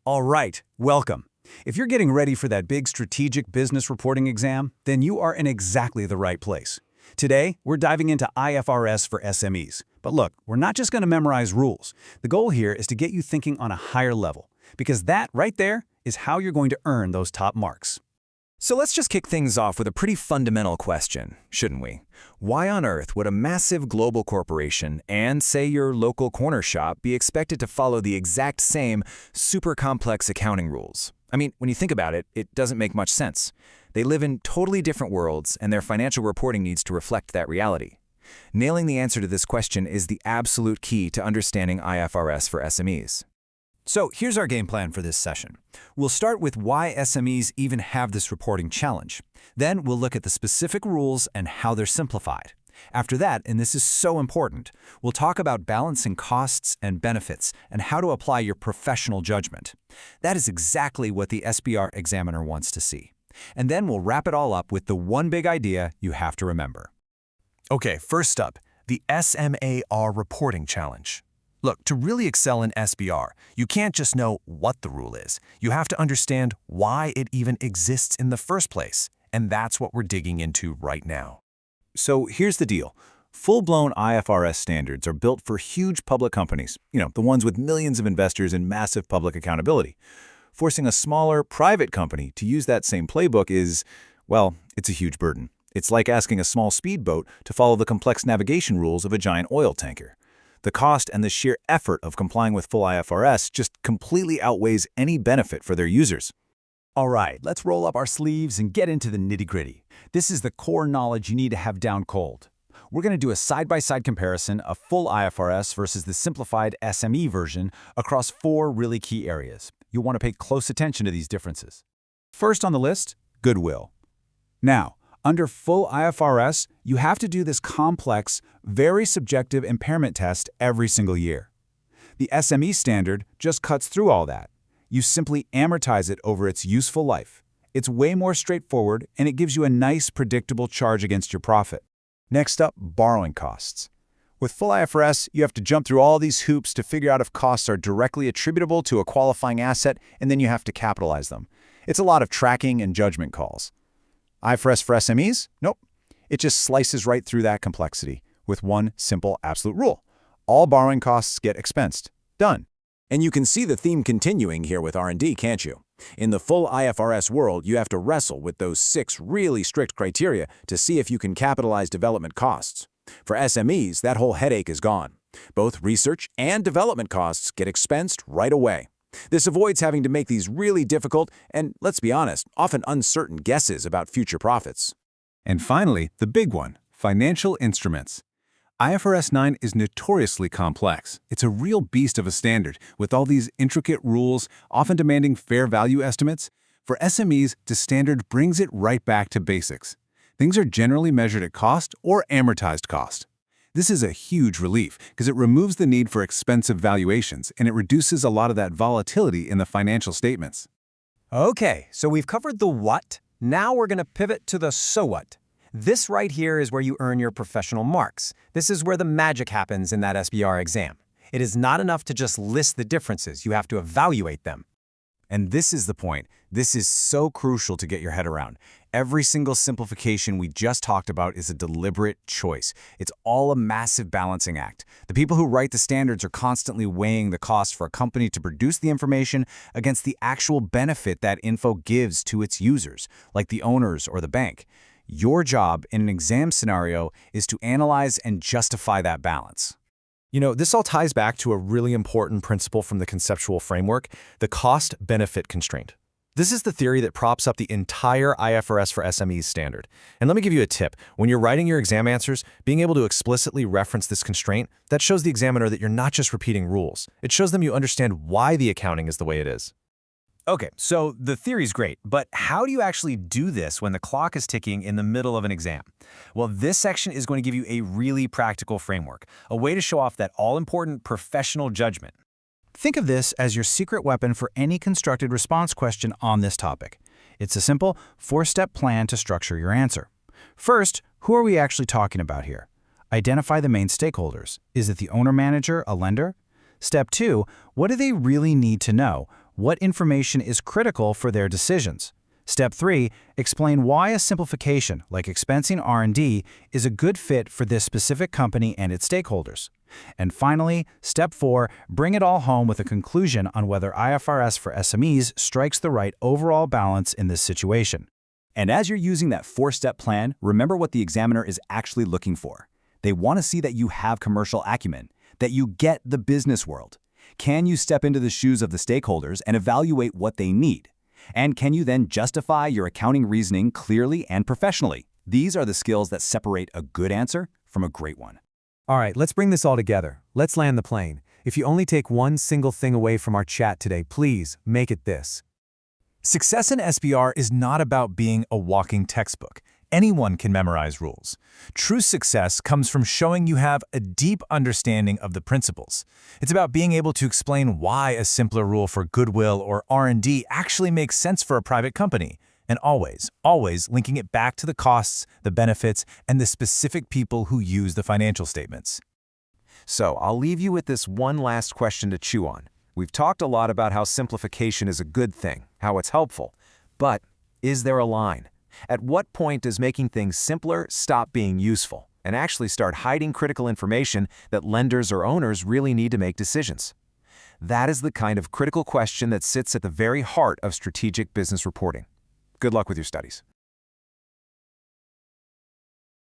All right, welcome. If you're getting ready for that big strategic business reporting exam, then you are in exactly the right place. Today, we're diving into IFRS for SMEs. But look, we're not just going to memorize rules. The goal here is to get you thinking on a higher level, because that right there is how you're going to earn those top marks. So let's just kick things off with a pretty fundamental question, shouldn't we? Why on earth would a massive global corporation and, say, your local corner shop be expected to follow the exact same super complex accounting rules? I mean, when you think about it, it doesn't make much sense. They live in totally different worlds, and their financial reporting needs to reflect that reality. Nailing the answer to this question is the absolute key to understanding IFRS for SMEs. So here's our game plan for this session. We'll start with why SMEs even have this reporting challenge. Then we'll look at the specific rules and how they're simplified. After that, and this is so important, we'll talk about balancing costs and benefits and how to apply your professional judgment. That is exactly what the SBR examiner wants to see. And then we'll wrap it all up with the one big idea you have to remember. Okay, first up, the SMAR reporting challenge. Look, to really excel in SBR, you can't just know what the rule is. You have to understand why it even exists in the first place. And that's what we're digging into right now. So here's the deal. Full-blown IFRS standards are built for huge public companies, the ones with millions of investors and massive public accountability. Forcing a smaller, private company to use that same playbook is, well, it's a huge burden. It's like asking a small speedboat to follow the complex navigation rules of a giant oil tanker. The cost and the sheer effort of complying with full IFRS just completely outweighs any benefit for their users. All right, let's roll up our sleeves and get into the nitty-gritty. This is the core knowledge you need to have down cold. We're going to do a side-by-side comparison of full IFRS versus the simplified SME version across 4 really key areas. You'll want to pay close attention to these differences. First on the list, Goodwill. Now, under full IFRS, you have to do this complex, very subjective impairment test every single year. The SME Standard just cuts through all that. You simply amortize it over its useful life. It's way more straightforward, and it gives you a nice, predictable charge against your profit. Next up, borrowing costs. With full IFRS, you have to jump through all these hoops to figure out if costs are directly attributable to a qualifying asset, and then you have to capitalize them. It's a lot of tracking and judgment calls. IFRS for SMEs? Nope. It just slices right through that complexity with one simple absolute rule. All borrowing costs get expensed. Done. And you can see the theme continuing here with R&D, can't you? In the full IFRS world, you have to wrestle with those 6 really strict criteria to see if you can capitalize development costs. For SMEs, that whole headache is gone. Both research and development costs get expensed right away. This avoids having to make these really difficult and, let's be honest, often uncertain guesses about future profits. And finally, the big one, financial instruments. IFRS 9 is notoriously complex. It's a real beast of a standard, with all these intricate rules, often demanding fair value estimates. For SMEs, the standard brings it right back to basics. Things are generally measured at cost or amortized cost. This is a huge relief because it removes the need for expensive valuations and it reduces a lot of that volatility in the financial statements. Okay, so we've covered the what. Now we're going to pivot to the so what. This right here is where you earn your professional marks. This is where the magic happens in that SBR exam. It is not enough to just list the differences. You have to evaluate them. And this is the point. This is so crucial to get your head around. Every single simplification we just talked about is a deliberate choice. It's all a massive balancing act. The people who write the standards are constantly weighing the cost for a company to produce the information against the actual benefit that info gives to its users, like the owners or the bank. Your job in an exam scenario is to analyze and justify that balance. This all ties back to a really important principle from the conceptual framework, the cost-benefit constraint. This is the theory that props up the entire IFRS for SMEs standard. And let me give you a tip. When you're writing your exam answers, being able to explicitly reference this constraint, that shows the examiner that you're not just repeating rules. It shows them you understand why the accounting is the way it is. Okay, so the theory's great, but how do you actually do this when the clock is ticking in the middle of an exam? Well, this section is going to give you a really practical framework, a way to show off that all-important professional judgment. Think of this as your secret weapon for any constructed response question on this topic. It's a simple 4-step plan to structure your answer. First, who are we actually talking about here? Identify the main stakeholders. Is it the owner-manager, a lender? Step 2, what do they really need to know? what information is critical for their decisions. Step 3, explain why a simplification, like expensing R&D, is a good fit for this specific company and its stakeholders. And finally, Step 4, bring it all home with a conclusion on whether IFRS for SMEs strikes the right overall balance in this situation. And as you're using that 4-step plan, remember what the examiner is actually looking for. They want to see that you have commercial acumen, that you get the business world. Can you step into the shoes of the stakeholders and evaluate what they need? And can you then justify your accounting reasoning clearly and professionally? These are the skills that separate a good answer from a great one. All right, let's bring this all together. Let's land the plane. If you only take one single thing away from our chat today, please make it this. Success in SBR is not about being a walking textbook. Anyone can memorize rules. True success comes from showing you have a deep understanding of the principles. It's about being able to explain why a simpler rule for Goodwill or R&D actually makes sense for a private company, and always linking it back to the costs, the benefits, and the specific people who use the financial statements. So I'll leave you with this one last question to chew on. We've talked a lot about how simplification is a good thing, how it's helpful. But is there a line? At what point does making things simpler stop being useful and actually start hiding critical information that lenders or owners really need to make decisions? That is the kind of critical question that sits at the very heart of strategic business reporting. Good luck with your studies.